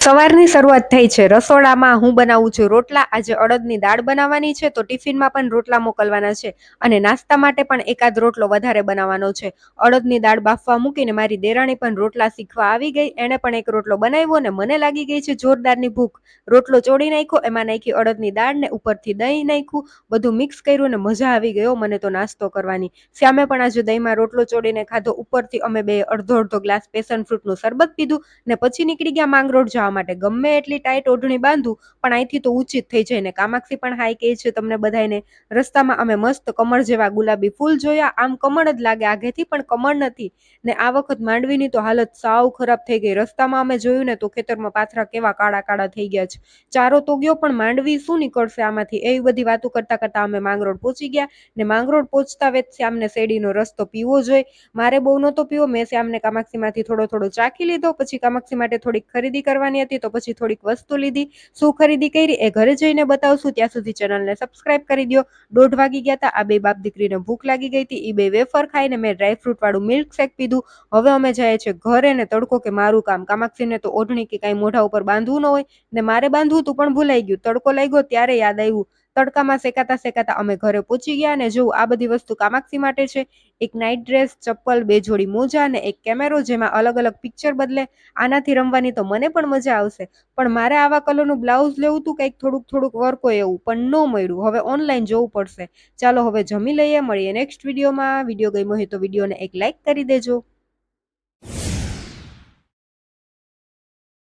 સવારની શરૂઆત થઈ છે. રસોડામાં હું બનાવું છું રોટલા. આજે અડદની દાળ બનાવવાની છે, તો ટિફિનમાં પણ રોટલા મોકલવાના છે અને નાસ્તા માટે પણ એકાદ રોટલો વધારે બનાવવાનો છે. અડદની દાળ બાફવા મૂકીને મારી દેરાણી પણ રોટલા શીખવા આવી ગઈ. એણે પણ એક રોટલો બનાવ્યો અને મને લાગી ગઈ છે જોરદારની ભૂખ. રોટલો ચોળી નાખ્યો, એમાં નાખી અડદની દાળ ને ઉપરથી દહીં નાખ્યું, બધું મિક્સ કર્યું ને મજા આવી ગયો મને તો નાસ્તો કરવાની. શ્યામે પણ આજે દહીંમાં રોટલો ચોળીને ખાધો. ઉપરથી અમે બે અડધો અડધો ગ્લાસ પેશન ફ્રૂટનું શરબત પીધું ને પછી નીકળી ગયા માંગરોળ જવા માટે. ગમે એટલી ટાઈટ ઓઢણી બાંધું પણ અહીંથી તો ઊંચી જ થઈ જાય ને. કામાક્ષી પણ હાઈ કહે છે તમને બધાને. રસ્તામાં અમે મસ્ત કમળ જેવા ગુલાબી ફૂલ જોયા. આમ કમળ જ લાગે આગેથી, પણ કમળ નથી. ને આ વખત માંડવીની તો હાલત સાવ ખરાબ થઈ ગઈ. રસ્તામાં અમે જોયું ને તો ખેતરમાં પાથરા કેવા કાળા કાળા થઈ ગયા છે. ચારો તો ગયો પણ માંડવી શું નીકળશે આમાંથી, એવી બધી વાતો કરતા કરતા અમે માંગરોળ પહોંચી ગયા. ને માંગરોળ પહોંચતા વેત શ્યામને શેરડીનો રસ્તો પીવો જોઈએ. મારે બહુ નહોતો પીવો. મેં શ્યામને કામાક્ષીમાંથી થોડો થોડો ચાખી લીધો. પછી કામાક્ષી માટે થોડીક ખરીદી કરવાની હતી, તો પછી થોડીક વસ્તુ લીધી. શું ખરીદી કરી એ ઘરે જઈને બતાવશું. ત્યાં સુધી ચેનલને સબસ્ક્રાઇબ કરી દો. 1:30 વાગી ગયા હતા. આ બે બાપ દીકરીને ભૂખ લાગી ગઈ હતી. એ બે વેફર ખાઈને મેં ડ્રાયફ્રૂટ વાળું મિલ્ક શેક પીધું. હવે અમે જાય છે ઘરે. ને તડકો કે મારું કામ. કામાક્ષીને તો ઓઢણી કે કાંઈ મોઢા ઉપર બાંધવું ન હોય ને મારે બાંધવું તું પણ ભૂલાઈ ગયું. તડકો લાગ્યો ત્યારે યાદ આવ્યું. તડકામાં શેકાતા શેકાતા અમે ઘરે પહોંચી ગયા. ને જો આ બધી વસ્તુ કામાક્ષી માટે છે. એક નાઇટ ડ્રેસ, ચપ્પલ, 2 જોડી મોજા અને એક કેમેરો જેમાં અલગ અલગ પિક્ચર બદલે. આનાથી રમવાની તો મને પણ મજા આવશે. પણ મારે આવા કલરનું બ્લાઉઝ લેવું તું, કંઈક થોડુંક વર્ક હોય એવું, પણ ન મળ્યું. હવે ઓનલાઈન જોવું પડશે. ચાલો હવે જમી લઈએ. મળીએ નેક્સ્ટ વિડીયોમાં. વિડીયો ગમ્યો હોય તો વિડીયોને એક લાઈક કરી દેજો.